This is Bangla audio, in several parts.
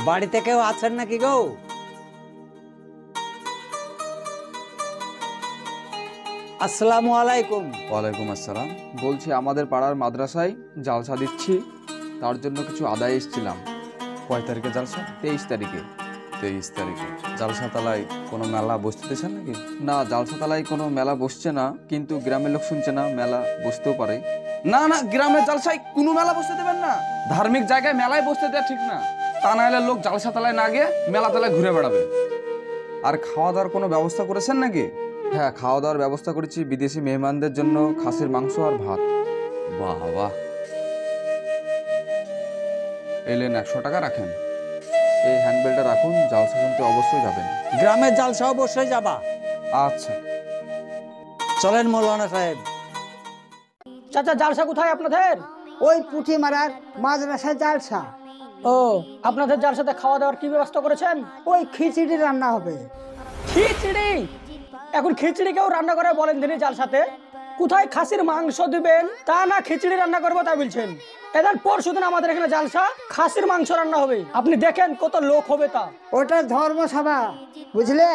বাড়িতে কেউ আছেন নাকি গো? আসসালামু আলাইকুম। ওয়ালাইকুম আসসালাম। বলছি আমাদের পাড়ার মাদ্রাসায় জালসা দিচ্ছি, তার জন্য কিছু আদায় এসেছিলাম। কয় তারিখে জালসা? 23 তারিখে। 23 তারিখে জালসা তালায় কোনো মেলা বসতেছেন নাকি? না, জালসা তালায় কোনো মেলা বসছে না, কিন্তু গ্রামের লোক শুনছে না মেলা বসতেও পারে। না না, গ্রামের জালসায় কোনো মেলা বসতে দেবেন না। ধার্মিক জায়গায় মেলায় বসতে দেওয়া ঠিক না। তা না হলে লোক জালসা তালায় না গিয়ে মেলা তালায় ঘুরে বেড়াবে। আর খাওয়া দাওয়ার কোনো ব্যবস্থা করেছেন নাকি? হ্যাঁ, খাওয়া দাওয়ার ব্যবস্থা করেছি। বিদেশি মেহমানদের জন্য খাসির মাংস আর ভাত। বাহ বাহ। এলেন 100 টাকা রাখেন। এই হ্যান্ডবেলটা রাখুন, জালসা শুনতে অবশ্যই যাবেন। গ্রামের জালসা অবশ্যই যাবা। আচ্ছা চলেন মৌলানা সাহেব। চাচা, জালসা কোথায় আপনাদের? ওই পুঁটি মারার মাদ্রাসায় জালসা। ও, আপনাদের জালসাতে খাওয়া দাওয়ার কি ব্যবস্থা করেছেন? ওই খিচুড়ি রান্না হবে। খিচড়ি? এখন খিচড়ি কেউ রান্না করে বলেন দিনই জালসাতে? কোথায় খাসির মাংস দিবেন তা না খিচড়ি রান্না করবো তাই বলছেন? এদের পরশুদিন আমাদের এখানে জালসা, খাসির মাংস রান্না হবে। আপনি দেখেন কত লোক হবে তা। ওটা ধর্মসভা, বুঝলে?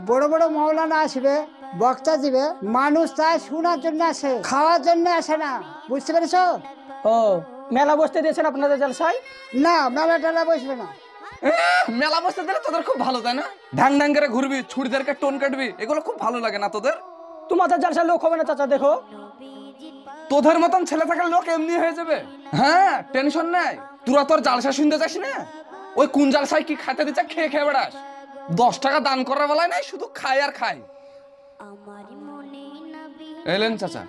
বড় বড় মৌলানা আসবে, বক্তা দিবে, মানুষ তাই শোনার জন্য আসে, খাওয়ার জন্য আসে না। বুঝতে পেরেছ? ও, মেলা বসতে দিয়েছেন আপনাদের জালসায়? না, মেলা টেলা বসবে না। মেলা বসতে দিলে তোদের খুব ভালো, তাই না? ঢ্যাং ঢ্যাং করে ঘুরবি, ছুরিদেরকে টোন কাটবি, এগুলো খুব ভালো লাগে না তোদের? তোমাদের জালসায় লোক হবে না চাচা, দেখো। তোদের মতন ছেলে থাকার লোক এমনি হয়ে যাবে। হ্যাঁ, টেনশন নাই। তোরা তোর জালসা শুনতে যাস না? ওই কোন জালসায় কি খাইতে দিচ্ছে, খেয়ে খেয়ে বেড়াস। 10 টাকা দান করার বেলায় নাই, শুধু খায় আর খায়। এলেন চাচা।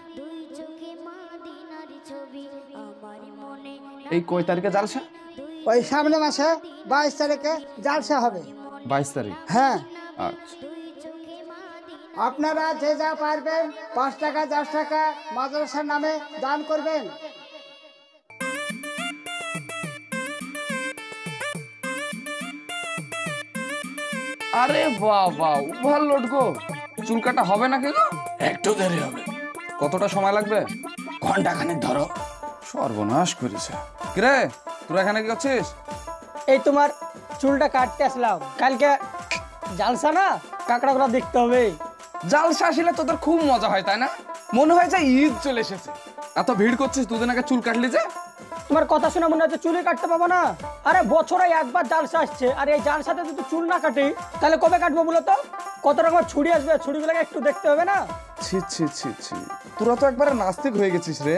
এই কয় তারিখে জালসা? ওই সামনে মাসে 22 তারিখে জালসা হবে। 22 তারিখ? হ্যাঁ। আচ্ছা। আপনারা যে যা পারবেন 5 টাকা 10 টাকা মাদ্রাসার নামে দান করবেন। আরে বাবা, ওভারলোড গো। চুল কাটা হবে নাকি গো? একটু দেরি হবে। কতটা সময় লাগবে? ঘন্টাখানেক ধরো। সর্বনাশ করেছে। কিরে, তোরা এখানে কি করছিস? এই তোমার চুলটা কাটতে আসলাম। কালকে জালসা না, কাঁকড়াগুলো দেখতে হবে। জালসা আসলে তোদের খুব মজা হয়, তাই না? মনে হয় যে ঈদ চলে এসেছে। এত ভিড় করছিস, দুদিন আগে চুল কাটলি যে? তোমার কথা শুনে মনে হচ্ছে চুলই কাটতে পাবো না। আরে বছরে একবার জালসা আসছে, আর এই জালসাতে যদি চুল না কাটি তাহলে কবে কাটবো বলো তো? কত রকমের ছুরি আসবে, ছুরিগুলোকে একটু দেখতে হবে না? ছি ছি ছি ছি, তোরা তো একবারে নাস্তিক হয়ে গেছিস রে।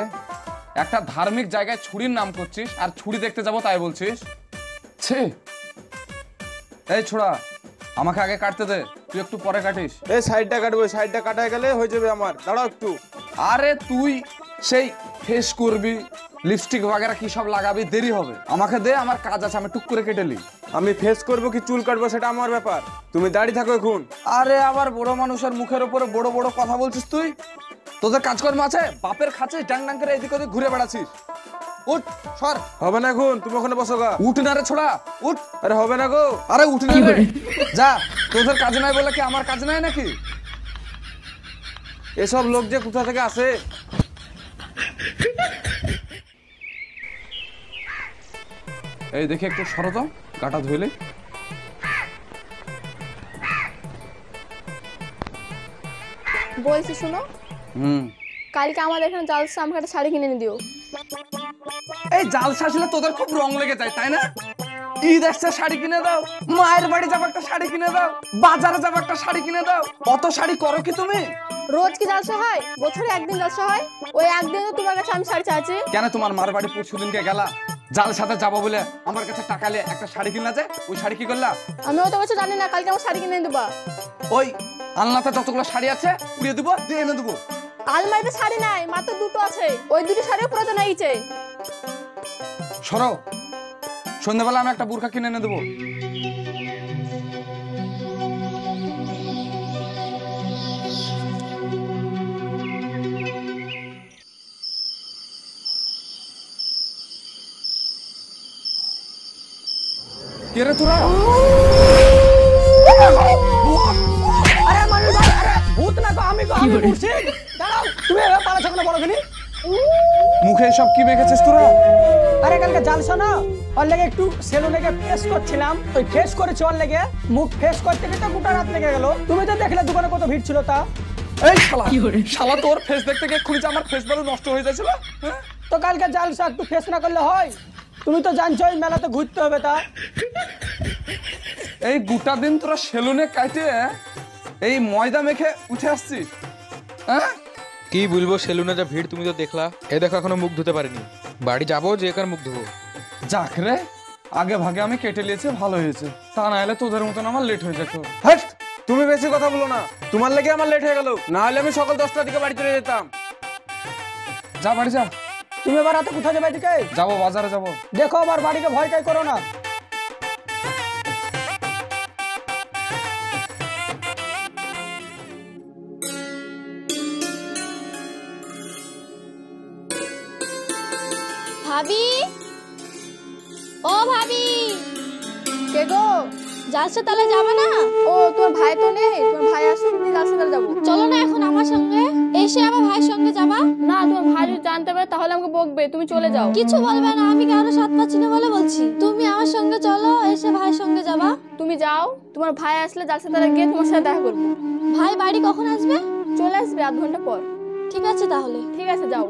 একটা ধার্মিক জায়গায় ছুরির নাম করছিস, আর ছুরি দেখতে যাবো তাই বলছিস? ছি। এই ছোড়া, আমাকে আগে কাটতে দে, তুই একটু পরে কাটিস। এই সাইডটা কাটবো, সাইডটা কাটায় গেলে হয়ে যাবে আমার। দাঁড়াও একটু। আরে তুই সেই ফেস করবি, লিপস্টিক বাগেরা কি সব লাগাবি, দেরি হবে। আমাকে দে, আমার কাজ আছে, আমি টুক করে কেটে নি। আমি ফেস করবো কি চুল কাটবো সেটা আমার ব্যাপার, তুমি দাঁড়িয়ে থাকো এখন। আরে আবার বড় মানুষের মুখের উপরে বড় বড় কথা বলছিস তুই? তোদের কাজকর্ম আছে? বাপের খাচ্ছে ডাং ডাং করে এদিক ওদিক ঘুরে বেড়াচ্ছিস। উঠ, সর। হবে না এখন, তুমি ওখানে বসো গা। উঠ না রে ছোড়া, উঠ। আরে হবে না গো। আরে উঠ না রে, যা। তোদের কাজ নাই বলে কি আমার কাজ নাই নাকি? এসব লোক যে কোথা থেকে আসে। এই দেখে একটু সরো তো, গাটা ধুইলে। বলছি শুনো, কালকে আমাদের এখানে জালসা, আমাকে একটা শাড়ি কিনে এনে দিও। এই জালসা আসলে তোদের খুব রং লেগে যায়, তাই না? ঈদ আসছে, শাড়ি কিনে দাও। মায়ের বাড়ি যাবো, একটা শাড়ি কিনে দাও। বাজারে যাবো, একটা শাড়ি কিনে দাও। কত শাড়ি করো কি তুমি? রোজ কি জালসা হয়? বছরে একদিন জালসা হয়, ওই একদিনে তোমার কাছে আমি শাড়ি চাইছি। কেন, তোমার মার বাড়ি পরশুদিনকে গেলা, জালসাতে যাবো বলে আমার কাছে টাকা নিয়ে একটা শাড়ি কিনলা, যে ওই শাড়ি কি করলা? আমি অত কিছু জানি না, কালকে আমার শাড়ি কিনে এনে দেবা। ওই আলনাতে যতগুলো শাড়ি আছে উড়িয়ে দেবো, দিয়ে এনে দেবো। আলমারিতে শাড়ি নাই, মাত্র দুটো আছে, ওই দুটো শাড়িও প্রয়োজন হয়েছে। সরো, সন্ধ্যাবেলা আমি একটা বোরকা কিনে এনে দেবো। কে রে তোরা? আরে মানুষ, আরে ভূত না তো, আমি মুর্শিদ। দাঁড়াও, তুমি এভাবে পালাচ্ছ কেন বলো? মুখে সব কি মেখেছিস তোরা? আরে কালকে জালসা না, ওর লেগে একটু সেলুনে গিয়ে ফেস করছিলাম, ওই ফেস করেছি ওর লেগে, মুখ ফেস করতে গিয়ে গোটা রাত লেগে গেল। তুমি তো দেখলে দোকানে কত ভিড় ছিল তা। এই শালা, শালা তোর ফেস দেখতে গিয়ে খুঁজে আমার ফেস ভ্যালু নষ্ট হয়ে যাচ্ছিল। হ্যাঁ? তো কালকে জালসা একটু ফেস না করলে হয়? তুমি তো জানছো এই মেলাতে ঘুরতে হবে তা। এই গোটা দিন তোরা সেলুনে কাটে এই ময়দা মেখে উঠে আসছিস। হ্যাঁ, কি বলবো, সেলুনে যা ভিড় তুমি তো দেখলা। এ দেখো এখনো মুখ ধুতে পারিনি, বাড়ি যাবো যে এখানে মুখ ধুবো। যাক রে, আগে ভাগে আমি কেটে নিয়েছি, ভালো হয়েছে। তা না হলে তোদের মতন আমার লেট হয়ে যেত। হ্যাট, তুমি বেশি কথা বলো না, তোমার লেগে আমার লেট হয়ে গেল, না হলে আমি সকাল 10টার দিকে বাড়ি চলে যেতাম। যা বাড়ি যা। তুমি এবার রাতে কোথায় যাবে এদিকে? যাবো, বাজারে যাবো। দেখো আবার বাড়িকে ভয়টাই করো না। ভাবি, ও ভাবি, কে গো? জালসা তালে যাবে না? ও তোমার ভাই তো নেই, তোমার ভাই আসলে তুমি জালসা তালে যাবো। চলো না এখন আমার সঙ্গে, এসে আমার ভাইয়ের সঙ্গে যাবা। না, তোমার ভাই যদি জানতে পারে তাহলে আমাকে বকবে, তুমি চলে যাও। কিছু বলবে না, আমি কারো সাথ পাচ্ছি না বলে বলছি। তুমি আমার সঙ্গে চলো, এসে ভাইয়ের সঙ্গে যাবা। তুমি যাও, তোমার ভাই আসলে জালসা তালে গিয়ে তোমার সাথে দেখা করবো। ভাই বাড়ি কখন আসবে? চলে আসবে 1/2 ঘন্টা পর। ঠিক আছে তাহলে। ঠিক আছে, যাও।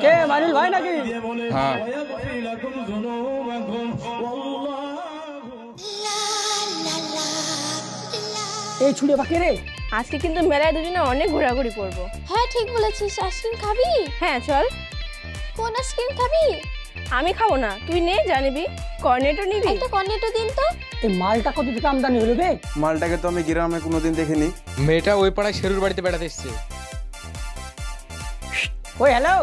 কে মানিল ভাই নাকি? হ্যাঁ, এই ছুড়ে বাকি রে। আজকে কিন্তু মেলায় দুজনে অনেক ঘোরাঘুরি করবো। হ্যাঁ ঠিক বলেছিস। আইসক্রিম খাবি? হ্যাঁ চল। কোন আইসক্রিম খাবি? আমি খাবো না, তুই নে, জানিবি। কর্নেটো নিবি? একটা কর্নেটো দিন তো। এই মালটা কত থেকে আমদানি হলো বে? মালটাকে তো আমি গ্রামে কোনোদিন দেখিনি। মেয়েটা ওই পাড়ায় শেরুর বাড়িতে বেড়াতে এসছে। ওই হ্যালো,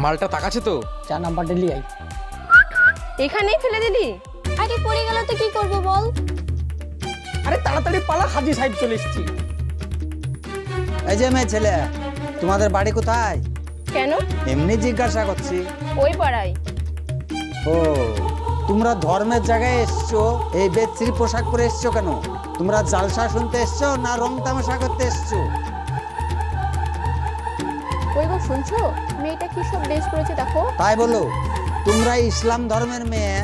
মালটা তাকাচ্ছে তো। চা নাম্বারটা লিয়ে আই। এখানেই ফেলে দিলি? আরে পড়ে গেল তো কি করব বল? আরে তাড়াতাড়ি পালা, হাজি সাহেব চলে এসেছি। এই যে মেয়ে ছেলে, তোমাদের বাড়ি কোথায়? কেন? এমনি জিজ্ঞাসা করছি। ওই পাড়ায়। ও, তোমরা ধর্মের জায়গায় এসছো, এই বেচ্ছিরি পোশাক পরে এসছো কেন? তোমরা জালসা শুনতে এসছো না রং তামাশা করতে এসছো? ওই গো, শুনছো মেয়েটা কি সব ড্রেস পরেছে দেখো। তাই বলো, তোমরা ইসলাম ধর্মের মেয়ে,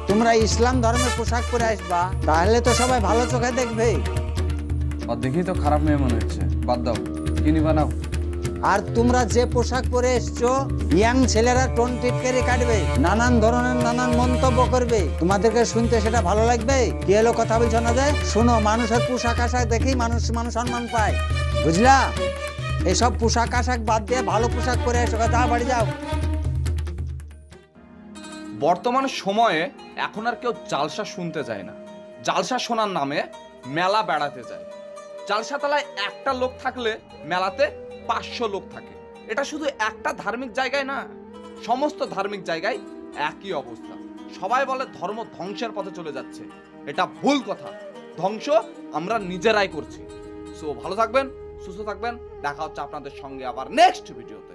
তোমরা ইসলাম ধর্মের পোশাক পরে আসবা, তাহলে তো সবাই ভালো চোখে দেখবে। আর দেখি তো খারাপ মেয়ে মনে হচ্ছে, বাদ দাও, কিনি বানাও। আর তোমরা যে পোশাক পরে এসছো, ইয়াং ছেলেরা টোন টিটকারি কাটবে, নানান ধরনের নানান মন্তব্য করবে, তোমাদেরকে শুনতে সেটা ভালো লাগবে? কি হলো, কথা বলছো না যে? শোনো, মানুষের পোশাক আশাক দেখেই মানুষ সম্মান পায়, বুঝলা? এসব পোশাক আশাক বাদ দিয়ে ভালো পোশাক পরে এসো, যাও বাড়ি যাও। বর্তমান সময়ে এখন আর কেউ জালসা শুনতে যায় না, জালসা শোনার নামে মেলা বেড়াতে যায়। জালসা তলায় একটা লোক থাকলে মেলাতে 500 লোক থাকে। এটা শুধু একটা ধার্মিক জায়গায় না, সমস্ত ধার্মিক জায়গায় একই অবস্থা। সবাই বলে ধর্ম ধ্বংসের পথে চলে যাচ্ছে, এটা ভুল কথা। ধ্বংস আমরা নিজেরাই করছি। সো ভালো থাকবেন, সুস্থ থাকবেন, দেখা হচ্ছে আপনাদের সঙ্গে আবার নেক্সট ভিডিওতে।